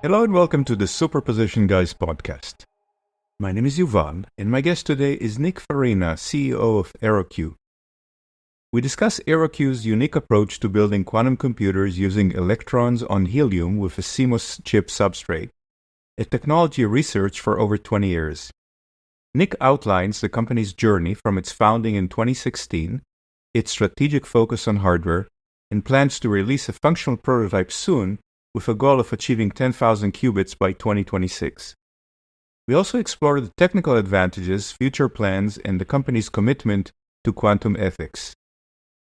Hello and welcome to the Superposition Guys podcast. My name is Yuval, and my guest today is Nick Farina, CEO of EeroQ. We discuss EeroQ's unique approach to building quantum computers using electrons on helium with a CMOS chip substrate, a technology researched for over 20 years. Nick outlines the company's journey from its founding in 2016, its strategic focus on hardware, and plans to release a functional prototype soon with a goal of achieving 10,000 qubits by 2026. We also explore the technical advantages, future plans, and the company's commitment to quantum ethics.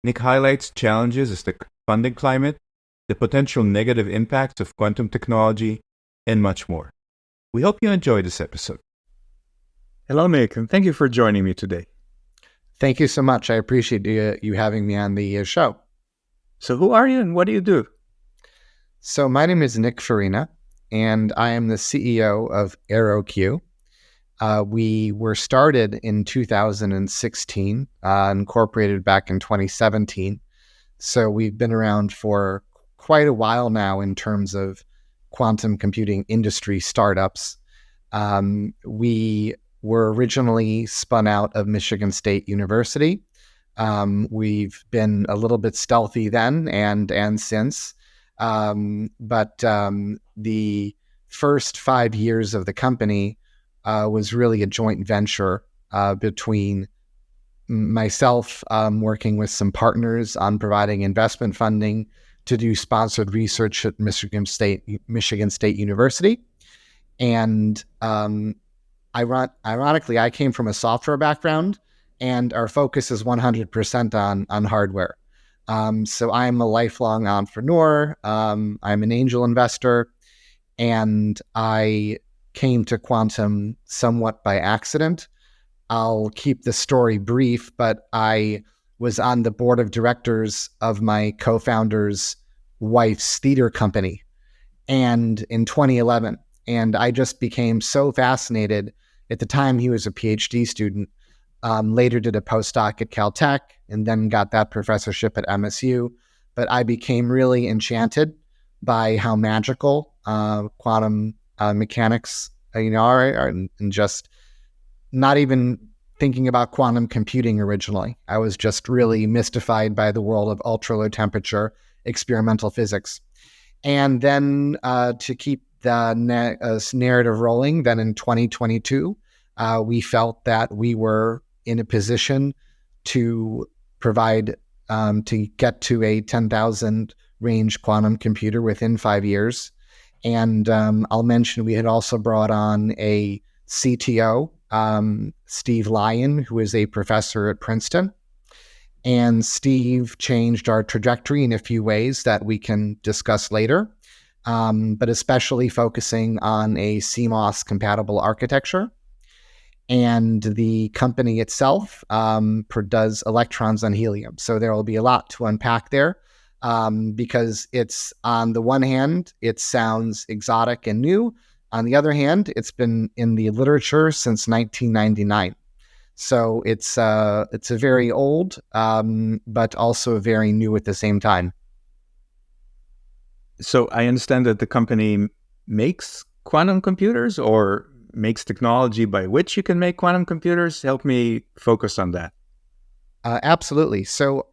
Nick highlights challenges as the funding climate, the potential negative impacts of quantum technology, and much more. We hope you enjoy this episode. Hello, Nick, and thank you for joining me today. Thank you so much. I appreciate you having me on the show. So who are you and what do you do? So my name is Nick Farina, and I am the CEO of EeroQ. We were started in 2016, incorporated back in 2017. So we've been around for quite a while now in terms of quantum computing industry startups. We were originally spun out of Michigan State University. We've been a little bit stealthy then and since. But the first 5 years of the company was really a joint venture between myself working with some partners on providing investment funding to do sponsored research at Michigan State University. And ironically, I came from a software background, and our focus is 100% on hardware. So I'm a lifelong entrepreneur. I'm an angel investor, and I came to quantum somewhat by accident. I'll keep the story brief, but I was on the board of directors of my co-founder's wife's theater company, and in 2011, and I just became so fascinated. At the time, he was a PhD student. Later did a postdoc at Caltech and then got that professorship at MSU. But I became really enchanted by how magical quantum mechanics are, and just not even thinking about quantum computing originally. I was just really mystified by the world of ultra low temperature experimental physics. And then to keep the narrative rolling, then in 2022, we felt that we were in a position to provide, to get to a 10,000 range quantum computer within 5 years. And I'll mention we had also brought on a CTO, Steve Lyon, who is a professor at Princeton. And Steve changed our trajectory in a few ways that we can discuss later, but especially focusing on a CMOS compatible architecture. And the company itself does electrons on helium. So there will be a lot to unpack there because it's, on the one hand, it sounds exotic and new. On the other hand, it's been in the literature since 1999. So it's a very old, but also very new at the same time. So I understand that the company makes quantum computers or makes technology by which you can make quantum computers. Help me focus on that. Absolutely. So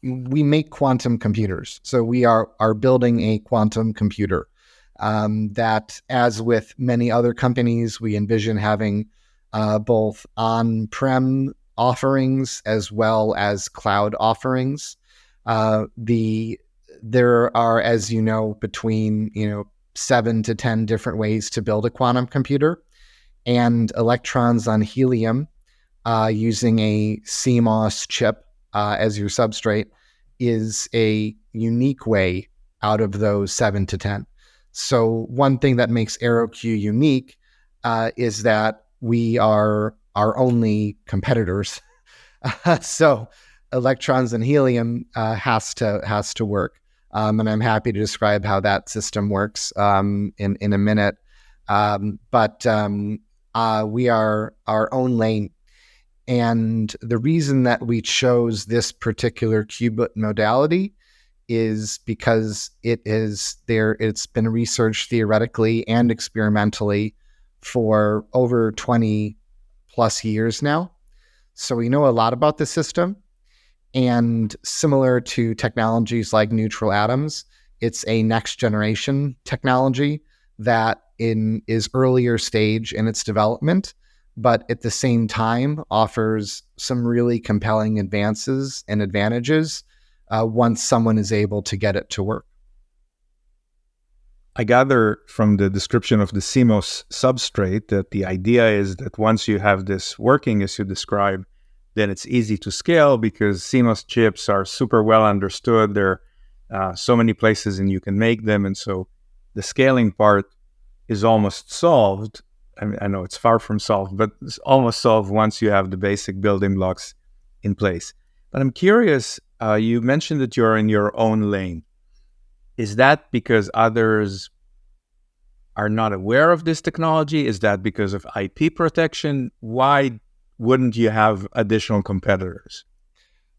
we make quantum computers. So we are building a quantum computer that, as with many other companies, we envision having both on-prem offerings as well as cloud offerings. There are, as you know, between 7 to 10 different ways to build a quantum computer, and electrons on helium using a CMOS chip as your substrate is a unique way out of those 7 to 10. So one thing that makes EeroQ unique is that we are our only competitors. So electrons and helium has to work. And I'm happy to describe how that system works in a minute. But we are our own lane. And the reason that we chose this particular qubit modality is because it's been researched theoretically and experimentally for over 20 plus years now. So we know a lot about the system. And similar to technologies like neutral atoms, it's a next generation technology that is earlier stage in its development, but at the same time offers some really compelling advances and advantages once someone is able to get it to work. I gather from the description of the CMOS substrate that the idea is that once you have this working as you describe, then it's easy to scale because CMOS chips are super well understood. There are so many places and you can make them. And so the scaling part is almost solved. I mean, I know it's far from solved, but it's almost solved once you have the basic building blocks in place. But I'm curious, you mentioned that you're in your own lane. Is that because others are not aware of this technology? Is that because of IP protection? Why wouldn't you have additional competitors?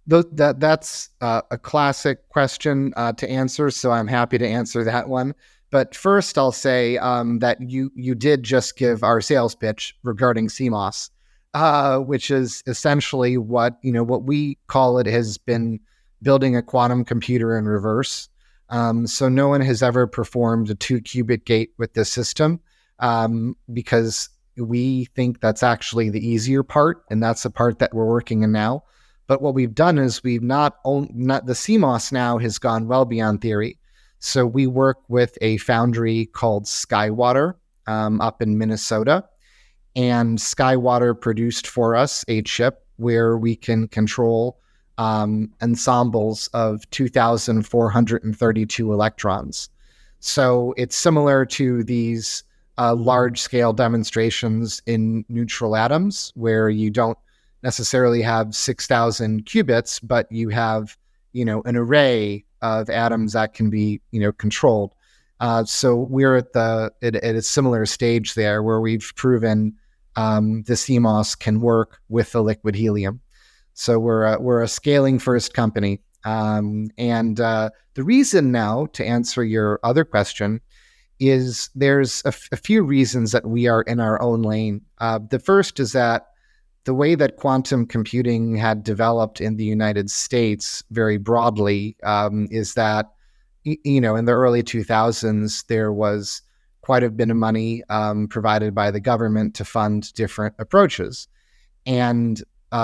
That's a classic question to answer, so I'm happy to answer that one. But first, I'll say that you did just give our sales pitch regarding CMOS, which is essentially what we call it has been building a quantum computer in reverse. So no one has ever performed a 2-qubit gate with this system because we think that's actually the easier part, and that's the part that we're working in now. But what we've done is the CMOS now has gone well beyond theory. So we work with a foundry called Skywater up in Minnesota, and Skywater produced for us a chip where we can control ensembles of 2,432 electrons. So it's similar to these large-scale demonstrations in neutral atoms, where you don't necessarily have 6,000 qubits, but you have, an array of atoms that can be, controlled. So we're at a similar stage there, where we've proven the CMOS can work with the liquid helium. So we're a scaling first company. And the reason now, to answer your other question, is there's a few reasons that we are in our own lane. The first is that the way that quantum computing had developed in the United States very broadly is that, in the early 2000s, there was quite a bit of money provided by the government to fund different approaches. And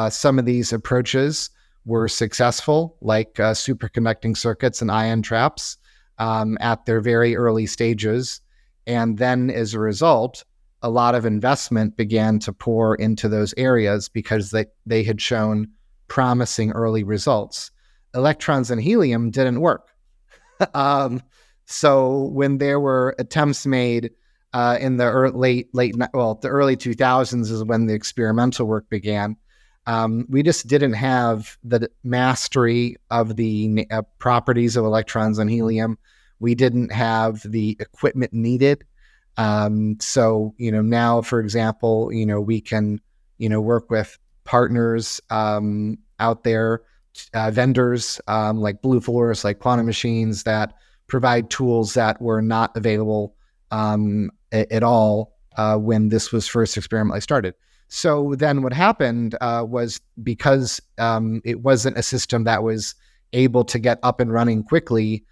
some of these approaches were successful, like superconducting circuits and ion traps at their very early stages. And then as a result, a lot of investment began to pour into those areas because they had shown promising early results. Electrons and helium didn't work. So when there were attempts made in the early 2000s is when the experimental work began. We just didn't have the mastery of the properties of electrons and helium. We didn't have the equipment needed. So, now, for example, we can, work with partners out there, vendors like Blue Forest, like Quantum Machines, that provide tools that were not available at all when this was first experimentally started. So then what happened was, because it wasn't a system that was able to get up and running quickly,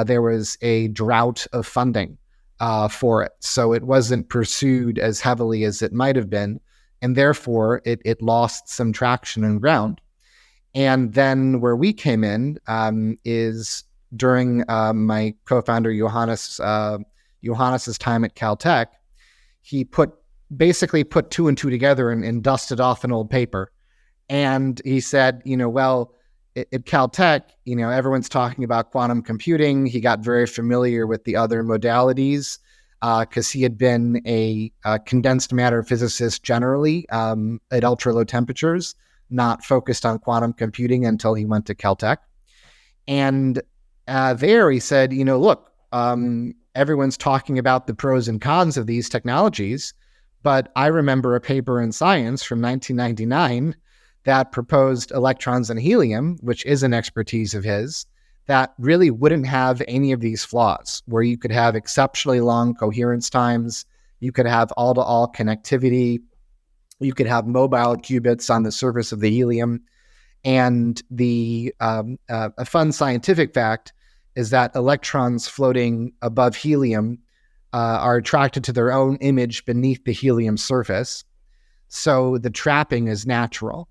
there was a drought of funding for it. So it wasn't pursued as heavily as it might have been, and therefore it lost some traction and ground. And then where we came in is during my co-founder Johannes's time at Caltech. He basically put two and two together and dusted off an old paper. And he said, well, at Caltech, everyone's talking about quantum computing. He got very familiar with the other modalities because he had been a condensed matter physicist generally at ultra low temperatures, not focused on quantum computing until he went to Caltech. And there he said, look, everyone's talking about the pros and cons of these technologies, but I remember a paper in Science from 1999 that proposed electrons and helium, which is an expertise of his, that really wouldn't have any of these flaws, where you could have exceptionally long coherence times, you could have all-to-all connectivity, you could have mobile qubits on the surface of the helium. And a fun scientific fact is that electrons floating above helium are attracted to their own image beneath the helium surface. So the trapping is natural.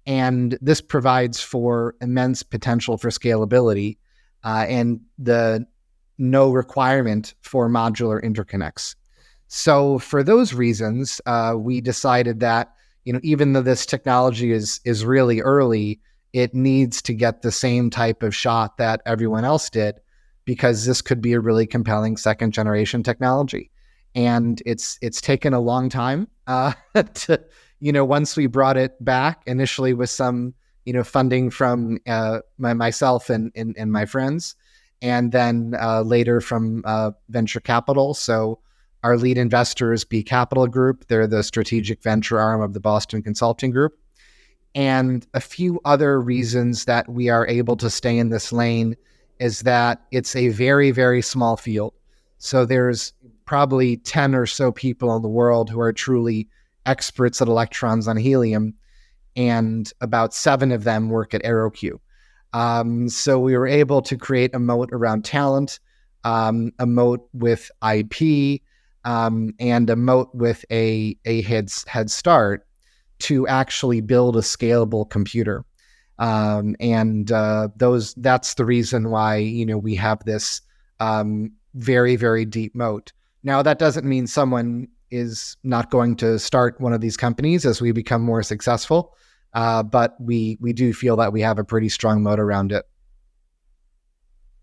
And this provides for immense potential for scalability and the no requirement for modular interconnects. So for those reasons, we decided that, even though this technology is really early, it needs to get the same type of shot that everyone else did, because this could be a really compelling second generation technology. And it's taken a long time to, once we brought it back initially with some, funding from myself and my friends, and then later from venture capital. So our lead investor is B Capital Group. They're the strategic venture arm of the Boston Consulting Group. And a few other reasons that we are able to stay in this lane is that it's a very, very small field. So there's probably 10 or so people in the world who are truly experts at electrons on helium, and about 7 of them work at EeroQ. So we were able to create a moat around talent, a moat with IP, and a moat with a head start to actually build a scalable computer. That's the reason why, we have this very, very deep moat. Now, that doesn't mean someone is not going to start one of these companies as we become more successful, but we do feel that we have a pretty strong moat around it.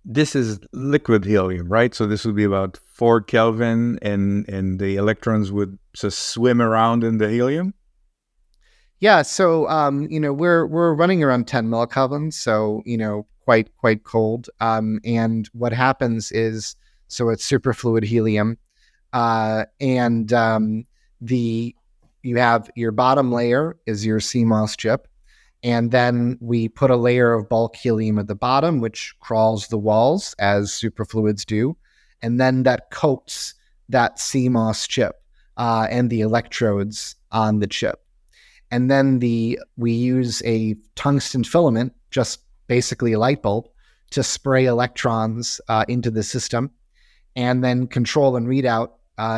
This is liquid helium, right? So this would be about 4 Kelvin, and the electrons would just swim around in the helium? Yeah, so we're running around 10 millikelvin, so quite cold. And what happens is, so it's superfluid helium, you have your bottom layer is your CMOS chip, and then we put a layer of bulk helium at the bottom, which crawls the walls as superfluids do, and then that coats that CMOS chip and the electrodes on the chip. And then we use a tungsten filament, just basically a light bulb, to spray electrons into the system. And then control and readout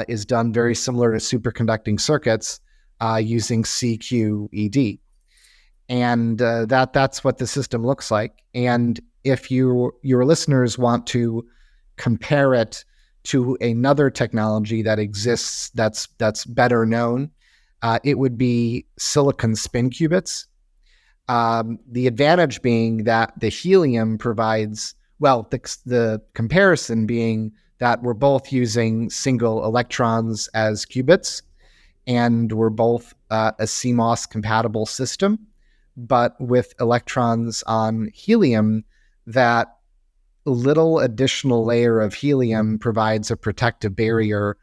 is done very similar to superconducting circuits using CQED. And that's what the system looks like. And if your listeners want to compare it to another technology that exists that's better known, it would be silicon spin qubits. The advantage being that the helium provides, the comparison being that we're both using single electrons as qubits, and we're both a CMOS compatible system, but with electrons on helium, that little additional layer of helium provides a protective barrier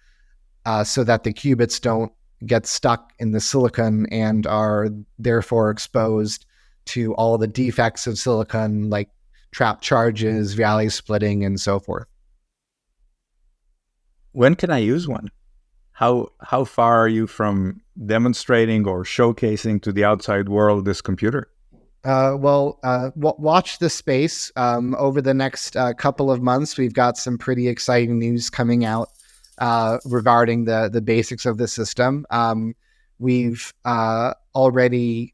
so that the qubits don't get stuck in the silicon and are therefore exposed to all the defects of silicon, like trapped charges, valley splitting, and so forth. When can I use one? How far are you from demonstrating or showcasing to the outside world this computer? Watch this space. Over the next couple of months, we've got some pretty exciting news coming out regarding the basics of the system. We've already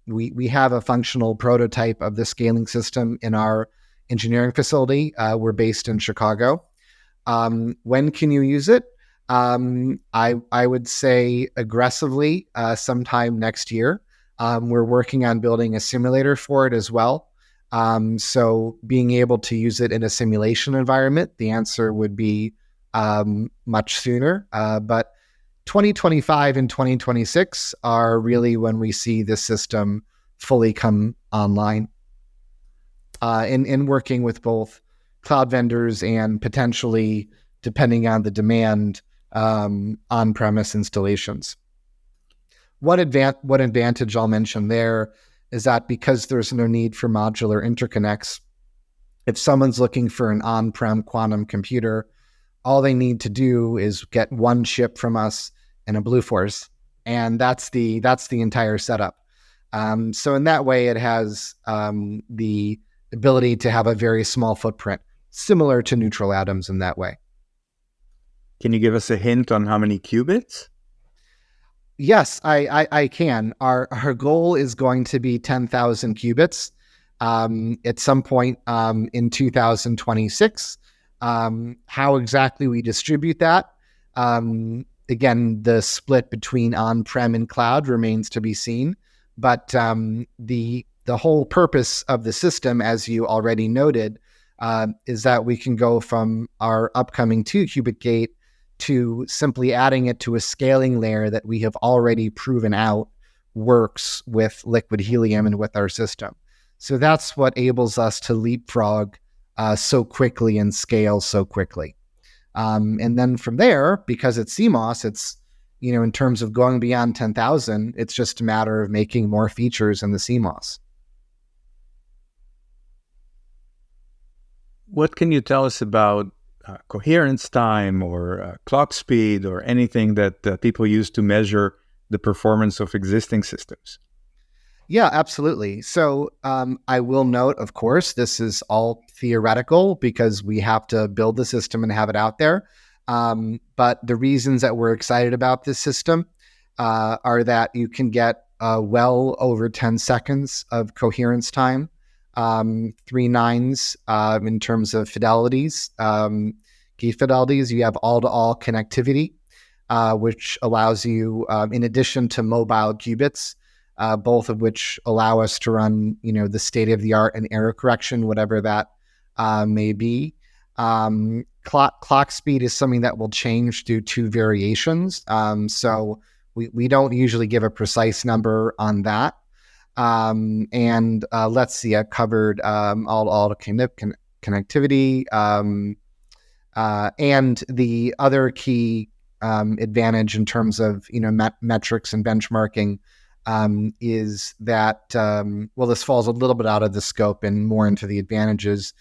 we have a functional prototype of the scaling system in our engineering facility. We're based in Chicago. When can you use it? I would say aggressively sometime next year. We're working on building a simulator for it as well. So being able to use it in a simulation environment, the answer would be much sooner. But 2025 and 2026 are really when we see this system fully come online. In working with both cloud vendors and potentially, depending on the demand, on-premise installations. One advantage I'll mention there is that because there's no need for modular interconnects, If someone's looking for an on-prem quantum computer, all they need to do is get one chip from us and a Blue Force, and that's the entire setup. So in that way, it has the ability to have a very small footprint, similar to neutral atoms in that way. Can you give us a hint on how many qubits? Yes, I can. Our goal is going to be 10,000 qubits at some point in 2026. How exactly we distribute that, again, the split between on-prem and cloud remains to be seen. But the whole purpose of the system, as you already noted, is that we can go from our upcoming 2-qubit gate to simply adding it to a scaling layer that we have already proven out works with liquid helium and with our system. So that's what enables us to leapfrog so quickly and scale so quickly. And then from there, because it's CMOS, it's, in terms of going beyond 10,000, it's just a matter of making more features in the CMOS. What can you tell us about coherence time or clock speed or anything that people use to measure the performance of existing systems? Yeah, absolutely. So I will note, of course, this is all theoretical because we have to build the system and have it out there. But the reasons that we're excited about this system are that you can get well over 10 seconds of coherence time, 3 nines in terms of fidelities, key fidelities. You have all-to-all connectivity, which allows you, in addition to mobile qubits, both of which allow us to run, the state-of-the-art and error correction, whatever that may be. Clock speed is something that will change due to variations. So we don't usually give a precise number on that. And let's see, I covered all connectivity. And the other key advantage in terms of metrics and benchmarking is that this falls a little bit out of the scope and more into the advantages.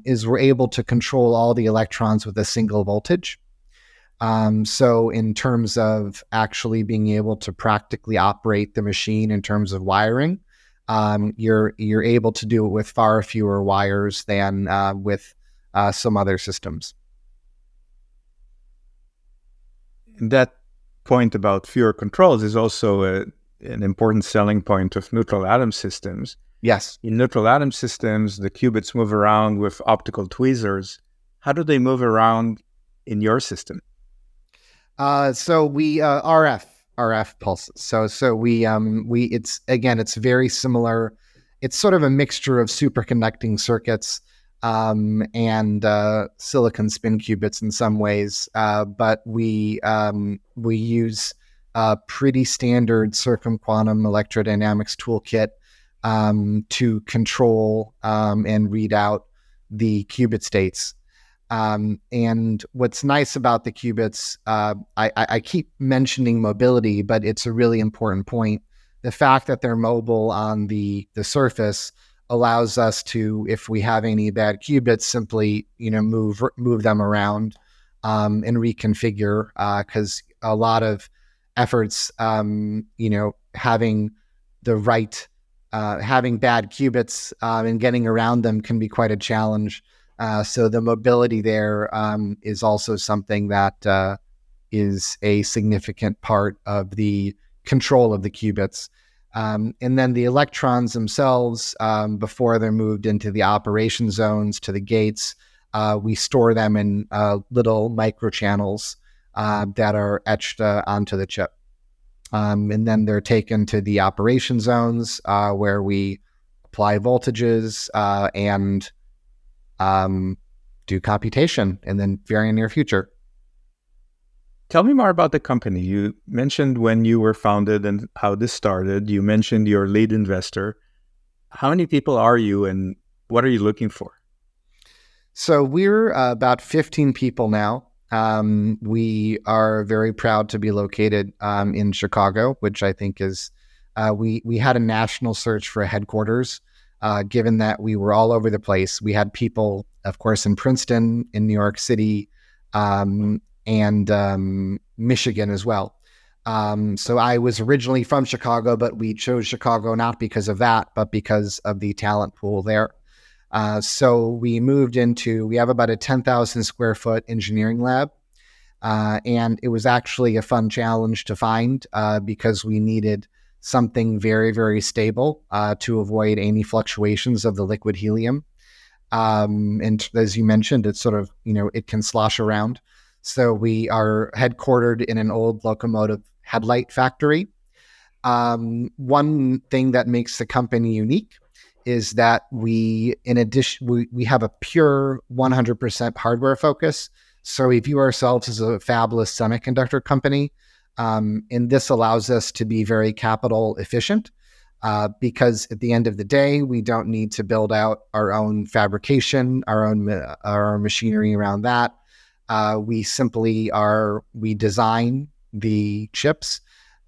Is we're able to control all the electrons with a single voltage. So in terms of actually being able to practically operate the machine in terms of wiring, you're able to do it with far fewer wires than with some other systems. That point about fewer controls is also an important selling point of neutral atom systems. Yes. In neutral atom systems, the qubits move around with optical tweezers. How do they move around in your system? So we RF pulses. So we it's very similar. It's sort of a mixture of superconducting circuits and silicon spin qubits in some ways, but we use a pretty standard circumquantum electrodynamics toolkit to control and read out the qubit states. And what's nice about the qubits, I keep mentioning mobility, but it's a really important point. The fact that they're mobile on the surface allows us to, if we have any bad qubits, simply move them around and reconfigure. Because a lot of efforts, having the right, having bad qubits and getting around them can be quite a challenge. So the mobility there is also something that is a significant part of the control of the qubits. And then the electrons themselves, before they're moved into the operation zones to the gates, we store them in little microchannels that are etched onto the chip. And then they're taken to the operation zones where we apply voltages and do computation in the very near future. Tell me more about the company. You mentioned when you were founded and how this started. You mentioned your lead investor. How many people are you and what are you looking for? So we're about 15 people now. We are very proud to be located in Chicago, which I think is, we had a national search for a headquarters. given that we were all over the place. We had people, of course, in Princeton, in New York City, and Michigan as well. So I was originally from Chicago, but we chose Chicago not because of that, but because of the talent pool there. So we have about a 10,000 square foot engineering lab. And it was actually a fun challenge to find because we needed something very, very stable to avoid any fluctuations of the liquid helium. And as you mentioned, it's sort of, it can slosh around. So we are headquartered in an old locomotive headlight factory. One thing that makes the company unique is that we have a pure 100% hardware focus. So we view ourselves as a fabless semiconductor company. And this allows us to be very capital efficient because at the end of the day, we don't need to build out our own fabrication, our machinery around that. We design the chips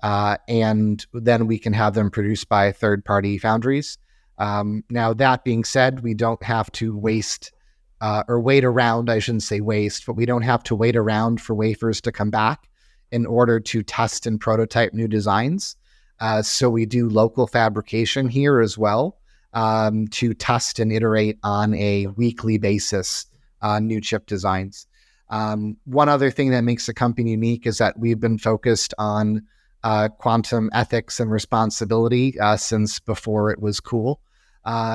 and then we can have them produced by third-party foundries. Now, that being said, we don't have to wait around. I shouldn't say waste, but we don't have to wait around for wafers to come back in order to test and prototype new designs. So we do local fabrication here as well to test and iterate on a weekly basis new chip designs. One other thing that makes the company unique is that we've been focused on quantum ethics and responsibility since before it was cool.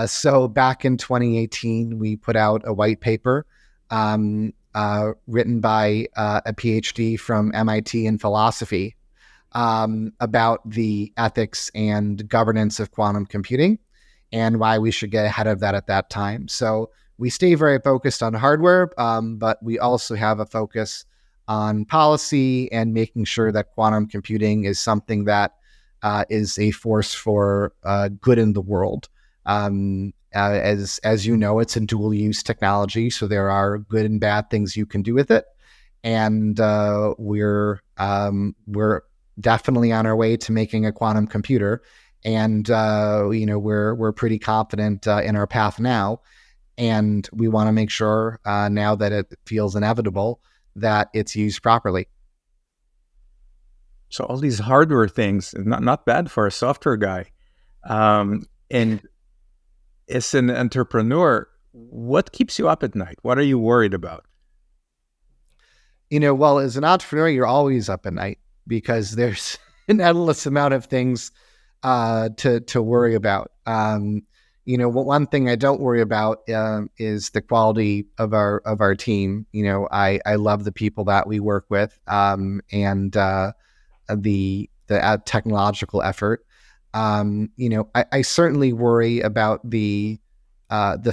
So back in 2018, we put out a white paper written by a PhD from MIT in philosophy about the ethics and governance of quantum computing and why we should get ahead of that at that time. So we stay very focused on hardware, but we also have a focus on policy and making sure that quantum computing is something that is a force for good in the world. As you know, it's a dual use technology, so there are good and bad things you can do with it. And we're definitely on our way to making a quantum computer. And we're pretty confident in our path now. And we want to make sure now that it feels inevitable that it's used properly. So all these hardware things, not bad for a software guy. And as an entrepreneur, what keeps you up at night? What are you worried about? Well, as an entrepreneur, you're always up at night because there's an endless amount of things to worry about. One thing I don't worry about is the quality of our team. I love the people that we work with and the technological effort. I certainly worry about the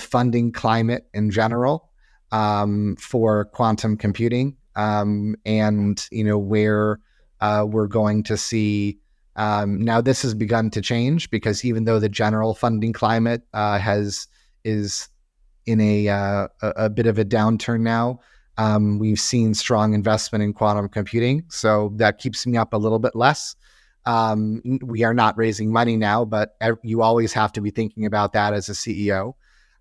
funding climate in general for quantum computing and where we're going to see. Now this has begun to change because even though the general funding climate is in a bit of a downturn now, we've seen strong investment in quantum computing, so that keeps me up a little bit less. We are not raising money now, but you always have to be thinking about that as a CEO.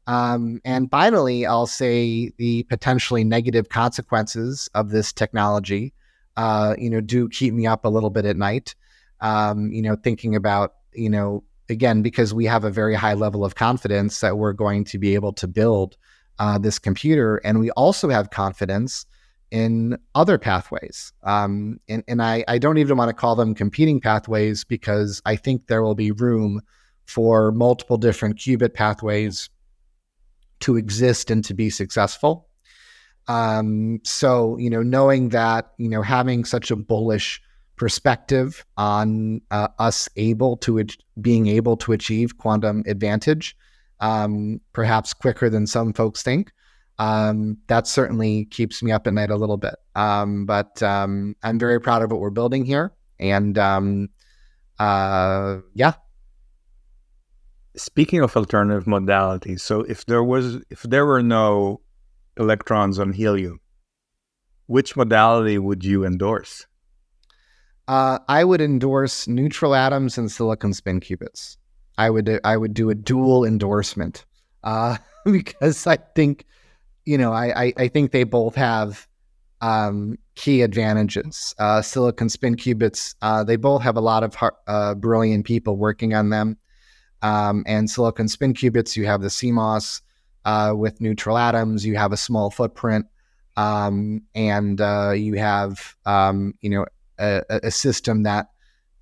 And finally, I'll say the potentially negative consequences of this technology, do keep me up a little bit at night. Thinking about, again, because we have a very high level of confidence that we're going to be able to build this computer. And we also have confidence in other pathways. And I don't even want to call them competing pathways because I think there will be room for multiple different qubit pathways to exist and to be successful. So, knowing that, having such a bullish perspective on us being able to achieve quantum advantage, perhaps quicker than some folks think, that certainly keeps me up at night a little bit. But I'm very proud of what we're building here. And yeah. Speaking of alternative modalities, so if there were no electrons on helium, which modality would you endorse? I would endorse neutral atoms and silicon spin qubits. I would do a dual endorsement because I think I think they both have key advantages. Silicon spin qubits, they both have a lot of brilliant people working on them. And silicon spin qubits, you have the CMOS with neutral atoms, you have a small footprint, and you have a system that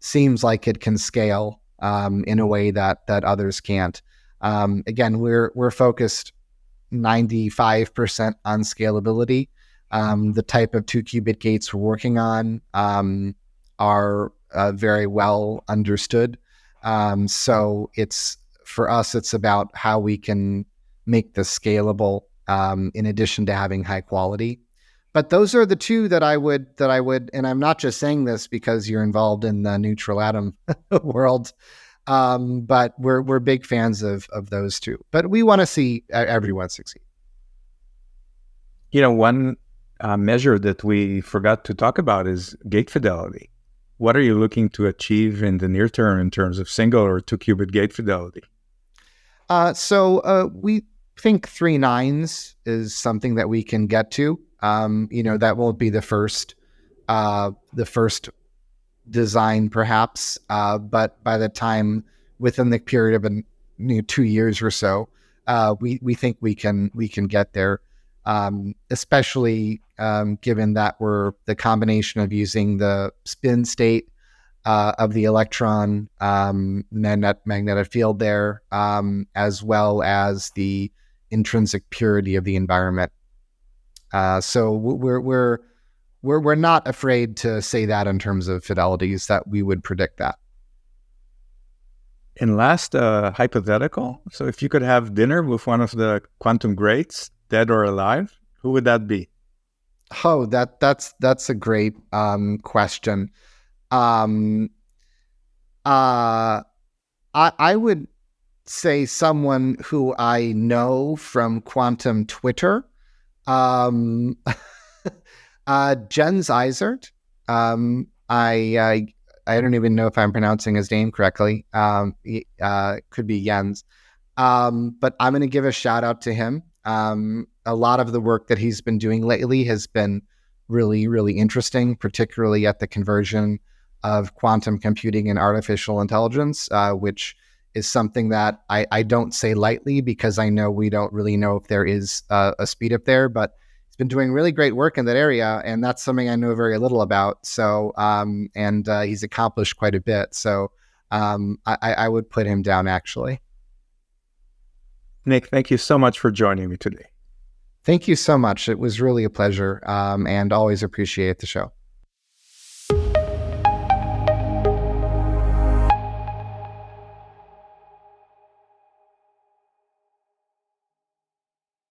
seems like it can scale in a way that others can't. Again, we're focused 95% on scalability. The type of 2-qubit gates we're working on are very well understood. So for us, it's about how we can make this scalable in addition to having high quality. But those are the two that I would, and I'm not just saying this because you're involved in the neutral atom world, but we're big fans of those two. But we want to see everyone succeed. One measure that we forgot to talk about is gate fidelity. What are you looking to achieve in the near term in terms of single or 2-qubit gate fidelity? So we think 3 nines is something that we can get to. That won't be the first design perhaps, but by the time within the period of 2 years or so, we think we can get there. Especially given that we're the combination of using the spin state of the electron magnetic field there, as well as the intrinsic purity of the environment. So we're not afraid to say that in terms of fidelities that we would predict that. And last, hypothetical. So if you could have dinner with one of the quantum greats, dead or alive, who would that be? Oh, that's a great question. I would say someone who I know from quantum Twitter, Jens Eisert. I don't even know if I'm pronouncing his name correctly. Could be Jens. But I'm going to give a shout out to him. A lot of the work that he's been doing lately has been really, really interesting, particularly at the conversion of quantum computing and artificial intelligence, which is something that I don't say lightly because I know we don't really know if there is a speed up there, but he's been doing really great work in that area, and that's something I know very little about. So, and he's accomplished quite a bit. So I would put him down, actually. Nick, thank you so much for joining me today. Thank you so much. It was really a pleasure, and always appreciate the show.